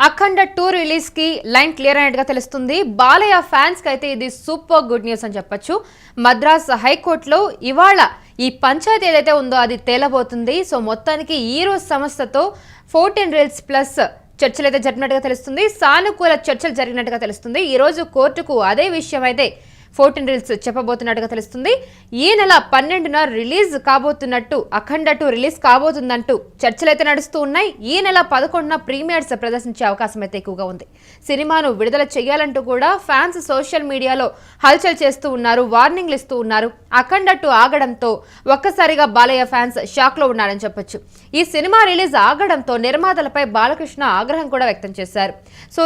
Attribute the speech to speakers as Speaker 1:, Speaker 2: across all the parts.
Speaker 1: అఖండ 2 release కి line clear అయినట్టుగా తెలుస్తుంది. బాలయ్య ఫ్యాన్స్ కి అయితే ఇది సూపర్ గుడ్ న్యూస్ అని చెప్పొచ్చు. మద్రాస్ హైకోర్టులో ఇవాళ ఈ పంచాయతీ ఏదైతే ఉందో అది తేలబోతుంది. సో మొత్తానికి ఈ రోజు సంస్థతో 14 రీల్స్ ప్లస్ చర్చలు అయితే జరిగినట్టుగా తెలుస్తుంది. సానుకూల చర్చలు జరిగినట్టుగా తెలుస్తుంది. ఈ రోజు కోర్టుకు అదే విషయం అయితే 14 రీల్స్ చెప్పబోతున్నట్టుగా తెలుస్తుంది. ఈ నెల 12న రిలీజ్ కాబోతున్నట్టు అఖండ 2 రిలీజ్ కాబోతుందంటూ చర్చలు అయితే నడుస్తూ ఉన్నాయి. ఈ నెల 11న ప్రీమియర్స్ ప్రదర్శించే అవకాశం అయితే ఎక్కువగా ఉంది. సినిమాను విడుదల చేయాలంటూ కూడా ఫ్యాన్స్ సోషల్ మీడియాలో హల్చల్ చేస్తూ ఉన్నారు, వార్నింగ్లు ఇస్తూ ఉన్నారు. అఖండ 2 ఆగడంతో ఒక్కసారిగా బాలయ్య ఫ్యాన్స్ షాక్ లో ఉన్నారని చెప్పొచ్చు. ఈ సినిమా రిలీజ్ ఆగడంతో నిర్మాతలపై బాలకృష్ణ ఆగ్రహం కూడా వ్యక్తం చేశారు. సో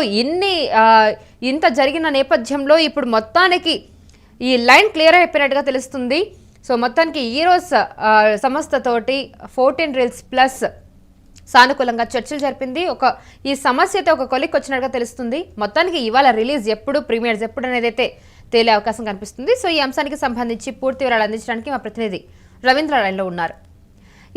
Speaker 1: ఇంత జరిగిన నేపథ్యంలో ఇప్పుడు మొత్తానికి ఈ లైన్ క్లియర్ అయిపోయినట్టుగా తెలుస్తుంది. సో మొత్తానికి ఈ రోజు సంస్థతోటి 14 రీల్స్ ప్లస్ సానుకూలంగా చర్చలు జరిపింది. ఈ సమస్యతో ఒక కొలిక్ వచ్చినట్టుగా తెలుస్తుంది. మొత్తానికి ఇవాళ రిలీజ్ ఎప్పుడు, ప్రీమియర్స్ ఎప్పుడు అనేది అయితే తేలే అవకాశం కనిపిస్తుంది. సో ఈ అంశానికి సంబంధించి పూర్తి వివరాలు అందించడానికి మా ప్రతినిధి రవీంద్ర లైన్లో ఉన్నారు.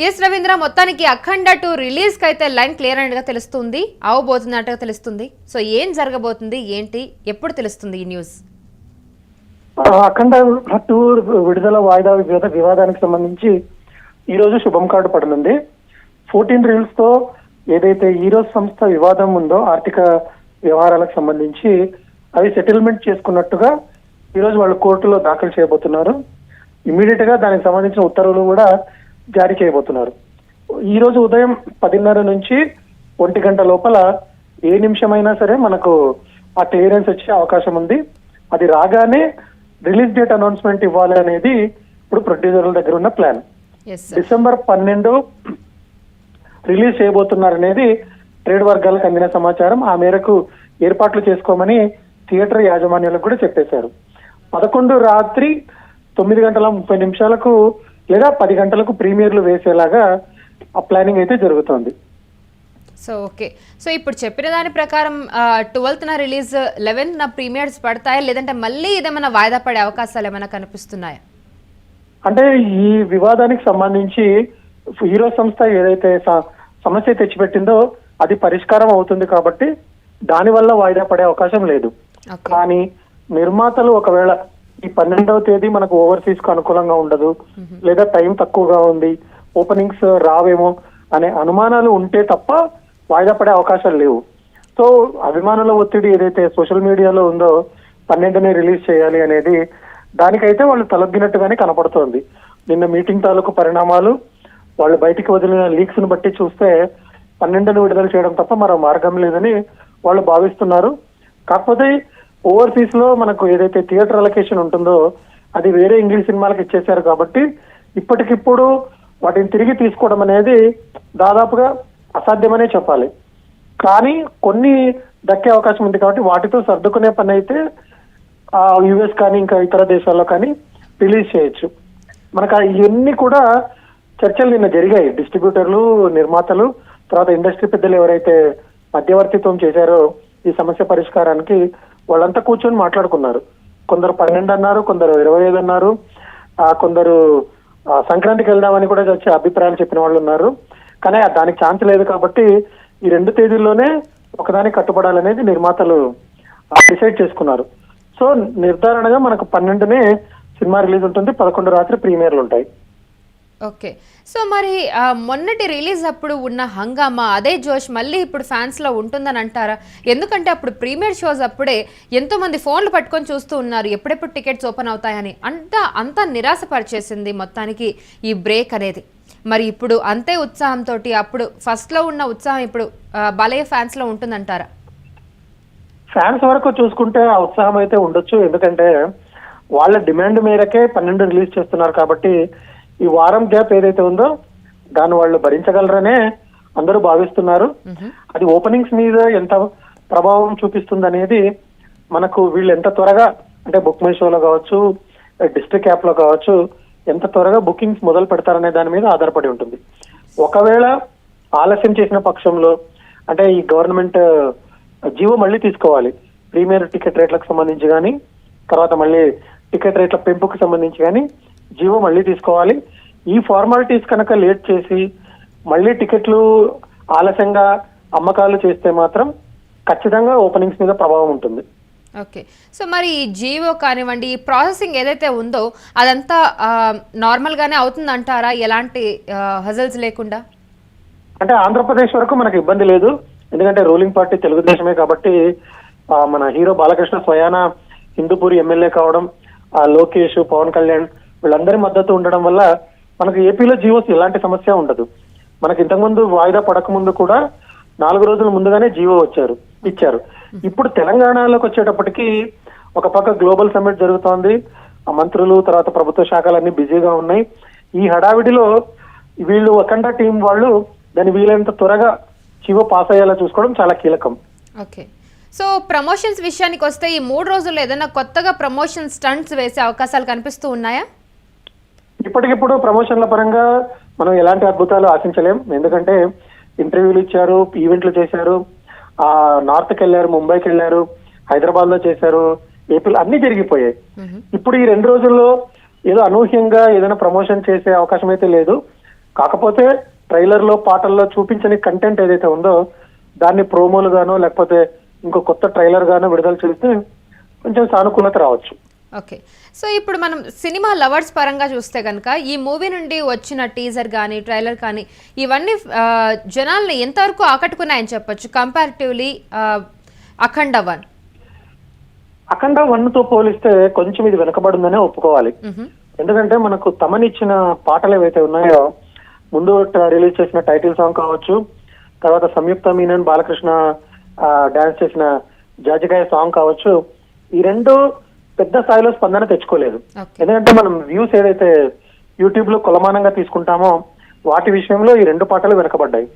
Speaker 1: ఎస్ రవీంద్ర, మొత్తానికి అఖండ 2 రిలీజ్కి అయితే లైన్ క్లియర్ అయినట్టుగా తెలుస్తుంది, అవబోతున్నట్టుగా తెలుస్తుంది. సో ఏం జరగబోతుంది, ఏంటి, ఎప్పుడు తెలుస్తుంది ఈ న్యూస్?
Speaker 2: అఖండ 2 విడుదల వాయిదా వివాదానికి సంబంధించి ఈ రోజు శుభం కార్డు పడనుంది. 14 రీల్స్ తో ఏదైతే ఈరోజు సంస్థ వివాదం ఉందో ఆర్థిక వ్యవహారాలకు సంబంధించి అవి సెటిల్మెంట్ చేసుకున్నట్టుగా ఈరోజు వాళ్ళు కోర్టులో దాఖలు చేయబోతున్నారు. ఇమీడియట్ గా దానికి సంబంధించిన ఉత్తర్వులు కూడా జారీ చేయబోతున్నారు. ఈ రోజు ఉదయం 10:30 నుంచి 1 గంట లోపల ఏ నిమిషమైనా సరే మనకు ఆ క్లియరెన్స్ వచ్చే అవకాశం ఉంది. అది రాగానే రిలీజ్ డేట్ అనౌన్స్మెంట్ ఇవ్వాలి అనేది ఇప్పుడు ప్రొడ్యూసర్ల దగ్గర ఉన్న ప్లాన్. డిసెంబర్ 12 రిలీజ్ చేయబోతున్నారు అనేది ట్రేడ్ వర్గాలకు అందిన సమాచారం. ఆ మేరకు ఏర్పాట్లు చేసుకోమని థియేటర్ యాజమాన్యాలకు కూడా చెప్పేశారు. 11 రాత్రి 9:30 లేదా 10 గంటలకు ప్రీమియర్లు వేసేలాగా ఆ ప్లానింగ్ అయితే జరుగుతోంది.
Speaker 1: సో ఓకే, సో ఇప్పుడు చెప్పిన దాని ప్రకారం 12న రిలీజ్, 11న ప్రీమియర్స్ పడతాయా, లేదంటే మళ్ళీ ఇదేమైనా వాయిదా పడే అవకాశాలు ఏమైనా కనిపిస్తున్నాయా?
Speaker 2: అంటే ఈ వివాదానికి సంబంధించి హీరో సంస్థ ఏదైతే సమస్య తెచ్చిపెట్టిందో అది పరిష్కారం అవుతుంది కాబట్టి దానివల్ల వాయిదా పడే అవకాశం లేదు. కానీ నిర్మాతలు ఒకవేళ ఈ 12వ తేదీ మనకు ఓవర్సీస్ కు అనుకూలంగా ఉండదు, లేదా టైం తక్కువగా ఉంది, ఓపెనింగ్స్ రావేమో అనే అనుమానాలు ఉంటే తప్ప వాయిదా పడే అవకాశాలు లేవు. సో అభిమానుల ఒత్తిడి ఏదైతే సోషల్ మీడియాలో ఉందో 12నే రిలీజ్ చేయాలి అనేది, దానికైతే వాళ్ళు తలొగ్గినట్టుగానే కనపడుతోంది. నిన్న మీటింగ్ తాలూకు పరిణామాలు, వాళ్ళు బయటికి వదిలిన లీక్స్ ను బట్టి చూస్తే 12ను విడుదల చేయడం తప్ప మరో మార్గం లేదని వాళ్ళు భావిస్తున్నారు. కాకపోతే ఓవర్సీస్ లో మనకు ఏదైతే థియేటర్ అలొకేషన్ ఉంటుందో అది వేరే ఇంగ్లీష్ సినిమాలకు ఇచ్చేశారు కాబట్టి ఇప్పటికిప్పుడు వాటిని తిరిగి తీసుకోవడం అనేది దాదాపుగా అసాధ్యమనే చెప్పాలి. కానీ కొన్ని దక్కే అవకాశం ఉంది కాబట్టి వాటితో సర్దుకునే పని అయితే యుఎస్ కానీ ఇంకా ఇతర దేశాల్లో కానీ రిలీజ్ చేయొచ్చు. మనకు ఇవన్నీ కూడా చర్చలు నిన్న జరిగాయి. డిస్ట్రిబ్యూటర్లు, నిర్మాతలు, తర్వాత ఇండస్ట్రీ పెద్దలు ఎవరైతే మధ్యవర్తిత్వం చేశారో ఈ సమస్య పరిష్కారానికి వాళ్ళంతా కూర్చొని మాట్లాడుకున్నారు. కొందరు 12 అన్నారు, కొందరు 25 అన్నారు, కొందరు సంక్రాంతికి వెళ్దామని కూడా వచ్చే అభిప్రాయాలు చెప్పిన వాళ్ళు ఉన్నారు. కానీ దానికి ఛాన్స్ లేదు కాబట్టి ఈ 2 తేదీల్లోనే ఒకదానికి కట్టుబడాలనేది నిర్మాతలు డిసైడ్ చేసుకున్నారు. సో నిర్ధారణగా మనకు 12నే సినిమా రిలీజ్ ఉంటుంది, 11 రాత్రి ప్రీమియర్లు ఉంటాయి.
Speaker 1: ఓకే, సో మరి మొన్నటి రిలీజ్ అప్పుడు ఉన్న హంగామా, అదే జోష్ మళ్ళీ ఇప్పుడు ఫ్యాన్స్ లో ఉంటుందని అంటారా? ఎందుకంటే అప్పుడు ప్రీమియర్ షోస్ అప్పుడే ఎంతో మంది ఫోన్లు పట్టుకొని చూస్తూ ఉన్నారు, ఎప్పుడెప్పుడు టికెట్స్ ఓపెన్ అవుతాయని. అంతా నిరాశపరిచేసింది మొత్తానికి ఈ బ్రేక్ అనేది. మరి ఇప్పుడు అంతే ఉత్సాహంతో, అప్పుడు ఫస్ట్ లో ఉన్న ఉత్సాహం ఇప్పుడు బాలయ్య ఫ్యాన్స్ లో ఉంటుందంటారా?
Speaker 2: ఫ్యాన్స్ వరకు చూసుకుంటే ఆ ఉత్సాహం అయితే ఉండొచ్చు. ఎందుకంటే వాళ్ళ డిమాండ్ మేరకే 12 రిలీజ్ చేస్తున్నారు కాబట్టి ఈ వారం గ్యాప్ ఏదైతే ఉందో దాన్ని వాళ్ళు భరించగలరనే అందరూ భావిస్తున్నారు. అది ఓపెనింగ్స్ మీద ఎంత ప్రభావం చూపిస్తుంది అనేది మనకు వీళ్ళు ఎంత త్వరగా, అంటే బుక్ మై షోలో కావచ్చు, డిస్ట్రిక్ట్ యాప్ లో కావచ్చు, ఎంత త్వరగా బుకింగ్స్ మొదలు పెడతారనే దాని మీద ఆధారపడి ఉంటుంది. ఒకవేళ ఆలస్యం చేసిన పక్షంలో, అంటే ఈ గవర్నమెంట్ జీవో మళ్ళీ తీసుకోవాలి, ప్రీమియర్ టికెట్ రేట్లకు సంబంధించి కానీ, తర్వాత మళ్ళీ టికెట్ రేట్ల పెంపుకు సంబంధించి కానీ జీవో మళ్ళీ తీసుకోవాలి. ఈ ఫార్మాలిటీస్ కనుక లేట్ చేసి మళ్ళీ టికెట్లు ఆలస్యంగా అమ్మకాలు చేస్తే మాత్రం ఖచ్చితంగా ఓపెనింగ్స్ మీద ప్రభావం ఉంటుంది.
Speaker 1: ఓకే. సో మరి ఈ జియో కానివ్వండి, ఈ ప్రాసెసింగ్ ఏదైతే ఉందో అదంతా నార్మల్గానే అవుతుందంటారా, ఎలాంటి హజల్స్ లేకుండా?
Speaker 2: అంటే ఆంధ్రప్రదేశ్ వరకు మనకు ఇబ్బంది లేదు, ఎందుకంటే రూలింగ్ పార్టీ తెలుగుదేశమే కాబట్టి మన హీరో బాలకృష్ణ స్వయాన హిందూపూర్ ఎమ్మెల్యే కావడం, లోకేష్, పవన్ కళ్యాణ్ వీళ్ళందరి మద్దతు ఉండడం వల్ల మనకు ఏపీలో జియోస్ ఎలాంటి సమస్య ఉండదు. మనకి ఇంతకుముందు వాయిదా పడక ముందు కూడా 4 రోజుల ముందుగానే జియో ఇచ్చారు. ఇప్పుడు తెలంగాణలోకి వచ్చేటప్పటికి ఒక పక్క గ్లోబల్ సమ్మిట్ జరుగుతోంది, ఆ మంత్రులు తర్వాత ప్రభుత్వ శాఖలన్నీ బిజీగా ఉన్నాయి. ఈ హడావిడిలో వీళ్ళు అఖండ టీం వాళ్ళు దాన్ని వీలైనంత త్వరగా జియో పాస్ అయ్యేలా చూసుకోవడం చాలా కీలకం.
Speaker 1: ఓకే. సో ప్రమోషన్స్ విషయానికి వస్తే ఈ 3 రోజుల్లో ఏదైనా కొత్తగా ప్రమోషన్ స్టంట్స్ వేసే అవకాశాలు కనిపిస్తూ ఉన్నాయా?
Speaker 2: ఇప్పటికిప్పుడు ప్రమోషన్ల పరంగా మనం ఎలాంటి అద్భుతాలు ఆశించలేం, ఎందుకంటే ఇంటర్వ్యూలు ఇచ్చారు, ఈవెంట్లు చేశారు, నార్త్కి వెళ్ళారు, ముంబైకి వెళ్ళారు, హైదరాబాద్ లో చేశారు, ఏపీలో అన్ని జరిగిపోయాయి. ఇప్పుడు ఈ 2 రోజుల్లో ఏదో అనూహ్యంగా ఏదైనా ప్రమోషన్ చేసే అవకాశం అయితే లేదు. కాకపోతే ట్రైలర్ లో పాటల్లో చూపించని కంటెంట్ ఏదైతే ఉందో దాన్ని ప్రోమోలు గానో లేకపోతే ఇంకో కొత్త ట్రైలర్ గానో విడుదల చేస్తే కొంచెం సానుకూలత రావచ్చు.
Speaker 1: ఓకే. సో ఇప్పుడు మనం సినిమా లవర్స్ పరంగా చూస్తే కనుక ఈ మూవీ నుండి వచ్చిన టీజర్ కానీ ట్రైలర్ కానీ ఇవన్నీ జనాల్ని ఎంతవరకు ఆకట్టుకున్నాయని చెప్పొచ్చు కంపారిటివ్లీ అఖండ 1?
Speaker 2: అఖండ 1తో పోలిస్తే కొంచెం ఇది వెనకబడిందనే ఒప్పుకోవాలి. ఎందుకంటే మనకు తమనిచ్చిన పాటలు ఏవైతే ఉన్నాయో, ముందు రిలీజ్ చేసిన టైటిల్ సాంగ్ కావచ్చు, తర్వాత సంయుక్త మీనన్ బాలకృష్ణ డాన్స్ చేసిన జాజికాయ సాంగ్ కావచ్చు, ఈ 2 పెద్ద స్థాయిలో స్పందన తెచ్చుకోలేదు. ఎందుకంటే మనం వ్యూస్ ఏదైతే యూట్యూబ్ లో కొలమానంగా తీసుకుంటామో వాటి విషయంలో ఈ 2 పాటలు వెనకబడ్డాయి.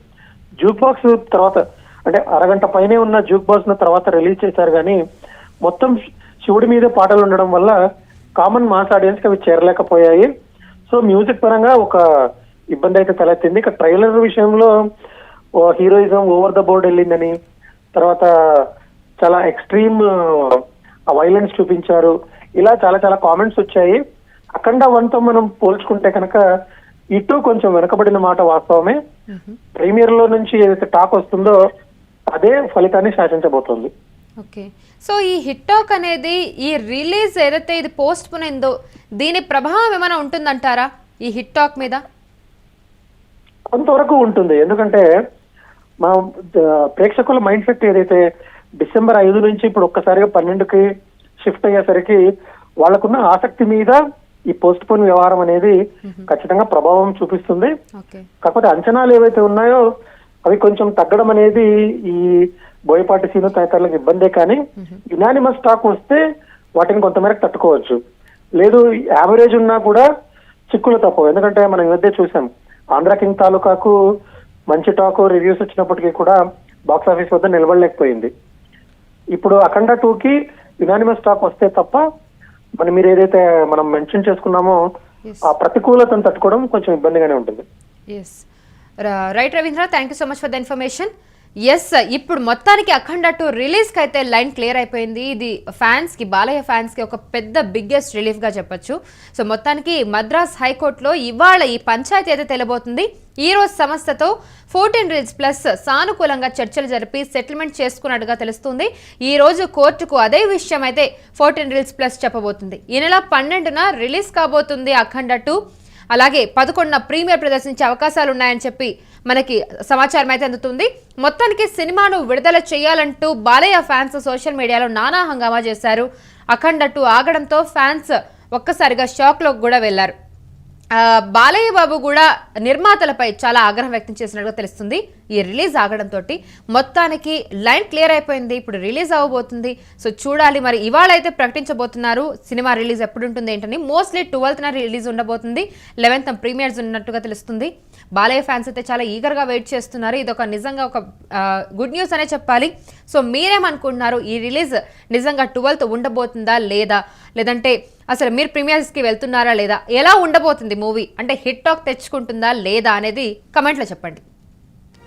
Speaker 2: జూక్ బాక్స్ తర్వాత అంటే అరగంట పైనే ఉన్న జూక్ బాక్స్ ను తర్వాత రిలీజ్ చేశారు, కానీ మొత్తం శివుడి మీదే పాటలు ఉండడం వల్ల కామన్ మాస్ ఆడియన్స్ కి అవి చేరలేకపోయాయి. సో మ్యూజిక్ పరంగా ఒక ఇబ్బంది అయితే తలెత్తింది. ఇక ట్రైలర్ విషయంలో హీరోయిజం ఓవర్ ద బోర్డ్ వెళ్ళిందని, తర్వాత చాలా ఎక్స్ట్రీమ్ వైలెన్స్ చూపించారు, ఇలా చాలా చాలా కామెంట్స్ వచ్చాయి. అఖండ 1తో మనం పోల్చుకుంటే కనుక ఇటు కొంచెం వెనకబడిన మాట వాస్తవమే. ప్రీమియర్ లో నుంచి ఏదైతే టాక్ వస్తుందో అదే ఫలితాన్ని శాసించబోతోంది.
Speaker 1: ఓకే. సో ఈ హిట్ టాక్ అనేది ఈ రిలీజ్ ఏదైతే ఇది పోస్ట్ పోన్ అయిందో దీని ప్రభావం ఏమైనా ఉంటుందంటారా ఈ హిట్ టాక్ మీద?
Speaker 2: కొంతవరకు ఉంటుంది, ఎందుకంటే మా ప్రేక్షకుల మైండ్ సెట్ ఏదైతే డిసెంబర్ 5 నుంచి ఇప్పుడు ఒక్కసారిగా 12కి షిఫ్ట్ అయ్యేసరికి వాళ్ళకున్న ఆసక్తి మీద ఈ పోస్ట్ పోన్ వ్యవహారం అనేది ఖచ్చితంగా ప్రభావం చూపిస్తుంది. కాకపోతే అంచనాలు ఏవైతే ఉన్నాయో అవి కొంచెం తగ్గడం అనేది ఈ బోయపాటి సీను తదితరులకు ఇబ్బందే, కానీ యునానిమస్ టాక్ వస్తే వాటిని కొంతమేరకు తట్టుకోవచ్చు. లేదు యావరేజ్ ఉన్నా కూడా చిక్కులు తప్పవు, ఎందుకంటే మనం ఈ మధ్య చూసాం ఆంధ్ర కింగ్ తాలూకాకు మంచి టాక్ రివ్యూస్ వచ్చినప్పటికీ కూడా బాక్స్ ఆఫీస్ వద్ద నిలబడలేకపోయింది. ఇప్పుడు అఖండ 2కి యునానిమస్ టాక్ వస్తే తప్ప మీరు ఏదైతే మనం మెన్షన్ చేసుకున్నామో ఆ ప్రతికూలతను తట్టుకోవడం కొంచెం ఇబ్బందిగానే ఉంటుంది.
Speaker 1: Right Ravindra, thank you so much for the information. Yes, ఇప్పుడు మొత్తానికి అఖండ 2 రిలీజ్కి అయితే లైన్ క్లియర్ అయిపోయింది. ఇది ఫ్యాన్స్కి, బాలయ్య ఫ్యాన్స్కి ఒక పెద్ద బిగ్గెస్ట్ రిలీఫ్గా చెప్పొచ్చు. సో మొత్తానికి మద్రాస్ హైకోర్టులో ఇవాళ ఈ పంచాయతీ అయితే తెలియబోతుంది. ఈ రోజు సంస్థతో 14 రీల్స్ ప్లస్ సానుకూలంగా చర్చలు జరిపి సెటిల్మెంట్ చేసుకున్నట్టుగా తెలుస్తుంది. ఈ రోజు కోర్టుకు అదే విషయం అయితే 14 రీల్స్ ప్లస్ చెప్పబోతుంది. ఈ నెల 12న రిలీజ్ కాబోతుంది అఖండ 2. అలాగే 11న ప్రీమియర్ ప్రదర్శించే అవకాశాలు ఉన్నాయని చెప్పి మనకి సమాచారం అయితే అందుతుంది. మొత్తానికి సినిమాను విడుదల చేయాలంటూ బాలయ్య ఫ్యాన్స్ సోషల్ మీడియాలో నానా హంగామా చేశారు. అఖండ 2 ఆగడంతో ఫ్యాన్స్ ఒక్కసారిగా షాక్లోకి కూడా వెళ్లారు. బాలయ్య బాబు కూడా నిర్మాతలపై చాలా ఆగ్రహం వ్యక్తం చేసినట్టుగా తెలుస్తుంది. ఈ రిలీజ్ ఆగడంతో మొత్తానికి లైన్ క్లియర్ అయిపోయింది. ఇప్పుడు రిలీజ్ అవ్వబోతుంది. సో చూడాలి మరి ఇవాళ అయితే ప్రకటించబోతున్నారు సినిమా రిలీజ్ ఎప్పుడు ఉంటుంది ఏంటని. మోస్ట్లీ 12న రిలీజ్ ఉండబోతుంది, 11th ప్రీమియర్స్ ఉన్నట్టుగా తెలుస్తుంది. బాలయ్య ఫ్యాన్స్ అయితే చాలా ఈగర్గా వెయిట్ చేస్తున్నారు. ఇది ఒక నిజంగా ఒక గుడ్ న్యూస్ అనే చెప్పాలి. సో మీరేమనుకుంటున్నారు, ఈ రిలీజ్ నిజంగా 12th ఉండబోతుందా లేదా, లేదంటే అసలు మీరు ప్రీమియర్స్కి వెళ్తున్నారా లేదా, ఎలా ఉండబోతుంది మూవీ, అంటే హిట్ టాక్ తెచ్చుకుంటుందా లేదా అనేది కమెంట్లో చెప్పండి.